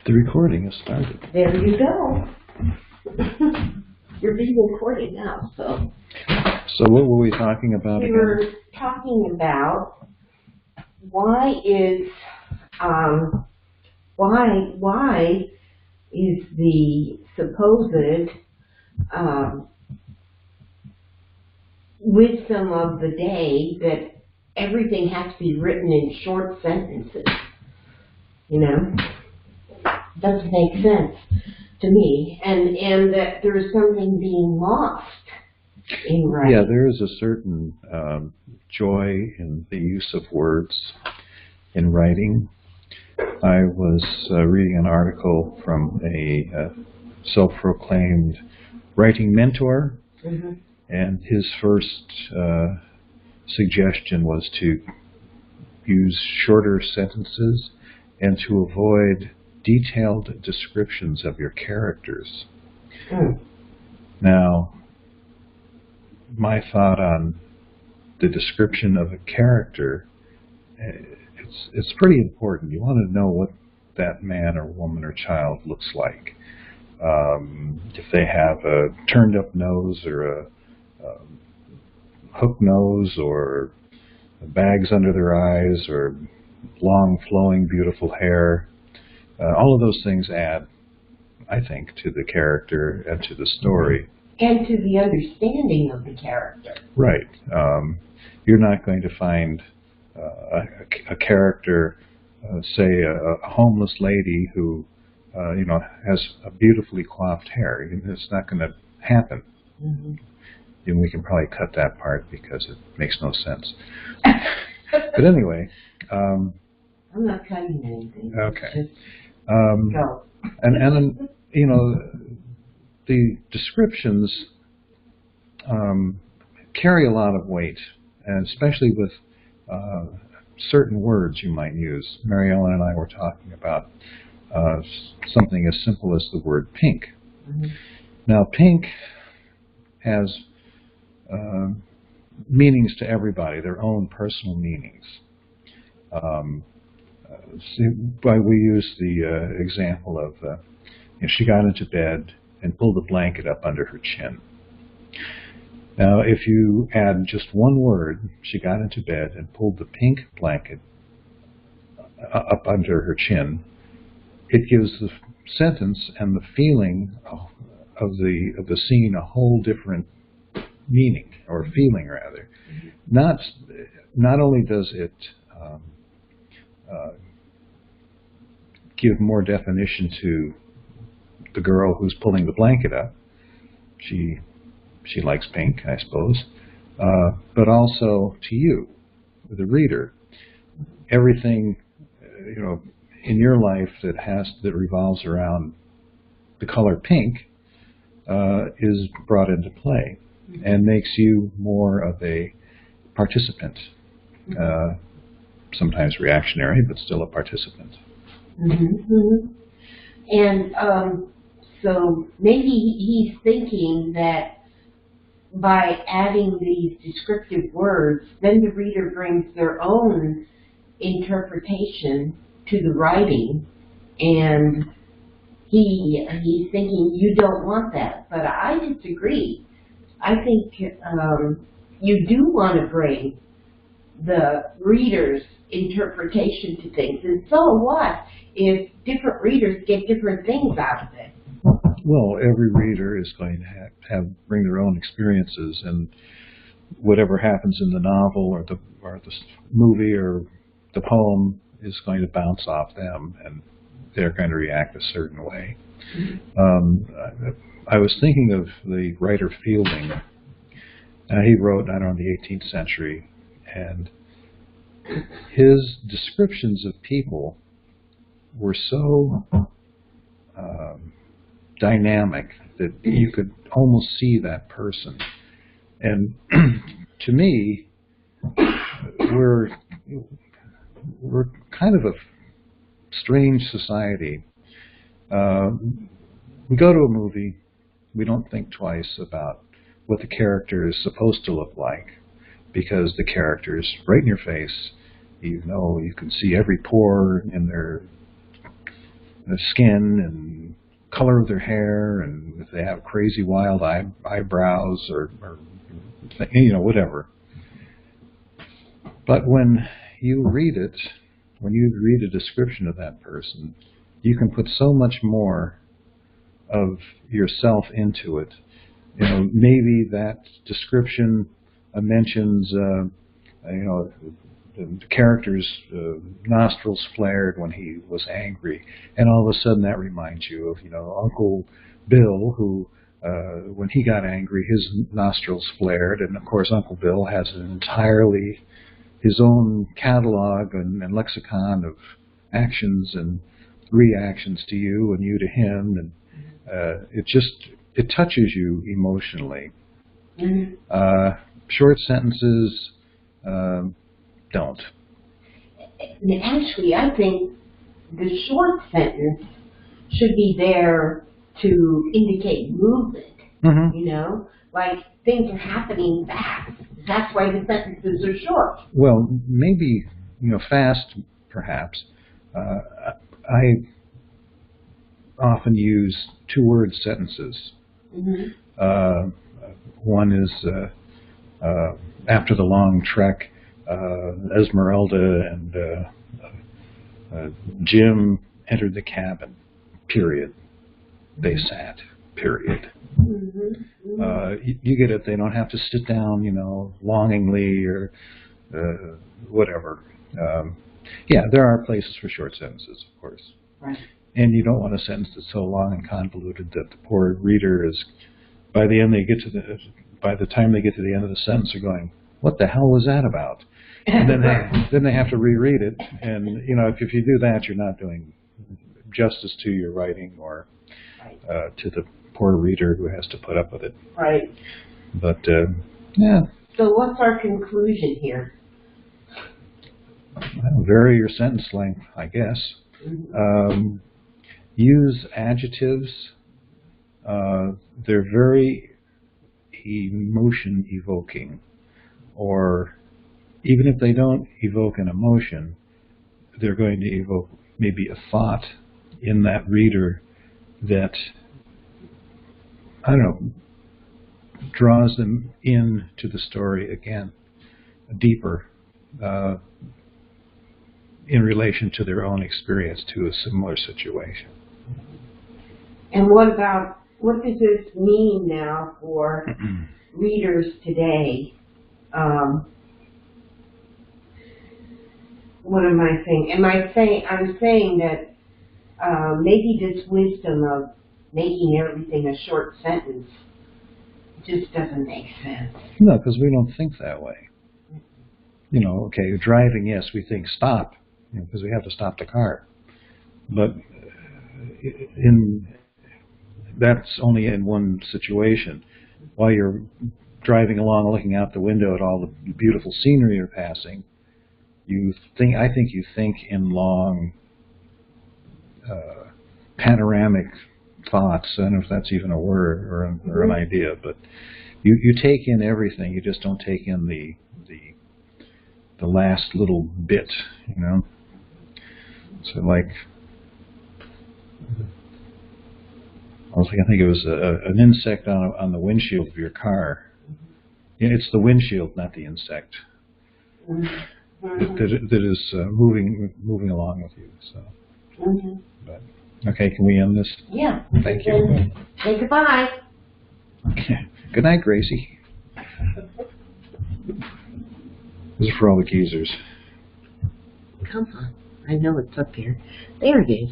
The recording has started. There you go. You're being recorded now, so. So what were we talking about again? We were talking about why is the supposed wisdom of the day that everything has to be written in short sentences? You know? Doesn't make sense to me, and that there's something being lost in writing. Yeah, there is a certain joy in the use of words in writing. I was reading an article from a self-proclaimed writing mentor, and his first suggestion was to use shorter sentences and to avoid detailed descriptions of your characters. Now, my thought on the description of a character, it's pretty important. You want to know what that man or woman or child looks like. If they have a turned up nose or a hook nose or bags under their eyes or long flowing beautiful hair, all of those things add, I think, to the character and to the story. And to the understanding of the character. Right. You're not going to find a character, say a homeless lady who, has a beautifully coiffed hair. It's not going to happen. And we can probably cut that part because it makes no sense. But anyway. I'm not cutting anything. Okay. Go. And then, the descriptions carry a lot of weight, and especially with certain words you might use. Mary Ellen and I were talking about something as simple as the word pink. Now, pink has meanings to everybody, their own personal meanings. We use the example of she got into bed and pulled the blanket up under her chin. Now, if you add just one word, she got into bed and pulled the pink blanket up under her chin, it gives the sentence and the feeling of the scene a whole different meaning, or feeling rather. Not only does it give more definition to the girl who's pulling the blanket up. She likes pink, I suppose, but also to you, the reader. Everything, in your life that revolves around the color pink is brought into play and makes you more of a participant. Sometimes reactionary, but still a participant. And so maybe he's thinking that by adding these descriptive words, then the reader brings their own interpretation to the writing, and he's thinking you don't want that. But I disagree. I think you do want to bring the reader's interpretation to things, and so what if different readers get different things out of it? Well, every reader is going to bring their own experiences, and whatever happens in the novel or the movie or the poem is going to bounce off them, and they're going to react a certain way. I was thinking of the writer Fielding. He wrote, in the 18th century, and his descriptions of people were so dynamic that you could almost see that person. And to me, we're kind of a strange society. We go to a movie, we don't think twice about what the character is supposed to look like, because the character is right in your face. You can see every pore in their skin and color of their hair, and if they have crazy wild eyebrows or whatever. But when you read it, when you read a description of that person, you can put so much more of yourself into it. Maybe that description mentions, the character's nostrils flared when he was angry, and all of a sudden that reminds you of, Uncle Bill, who, when he got angry, his nostrils flared, and of course Uncle Bill has an entirely his own catalog and lexicon of actions and reactions to you and you to him, and it touches you emotionally. Mm-hmm. Short sentences don't. And actually, I think the short sentence should be there to indicate movement. Mm-hmm. Like things are happening fast. That's why the sentences are short. Well, maybe, fast, perhaps. I often use two-word sentences. Mm-hmm. One is, after the long trek, Esmeralda and Jim entered the cabin, period. They sat, period. Mm-hmm. Mm-hmm. You get it. They don't have to sit down, longingly or whatever. There are places for short sentences, of course. Right. And you don't want a sentence that's so long and convoluted that the poor reader is, by the time they get to the end of the sentence, they're going, "What the hell was that about?" And then they have to reread it. And if you do that, you're not doing justice to your writing or to the poor reader who has to put up with it. Right. But So what's our conclusion here? Vary your sentence length, I guess. Mm-hmm. Use adjectives. They're very emotion evoking, or even if they don't evoke an emotion, they're going to evoke maybe a thought in that reader that, I don't know, draws them into the story again, deeper, in relation to their own experience to a similar situation. And what does this mean now for readers today? What am I saying? I'm saying that maybe this wisdom of making everything a short sentence just doesn't make sense. No, because we don't think that way. Okay, driving, yes, we think stop, because we have to stop the car. But that's only in one situation. While you're driving along, looking out the window at all the beautiful scenery you're passing, I think you think in long, panoramic thoughts. I don't know if that's even a word or an idea, but you take in everything. You just don't take in the last little bit, So like, I was thinking, I think it was an insect on the windshield of your car. It's the windshield, not the insect, that is moving along with you. So, but okay, can we end this? Yeah. Thank you. Say goodbye. Good night, Gracie. This is for all the geezers. Come on. I know it's up here. There it is.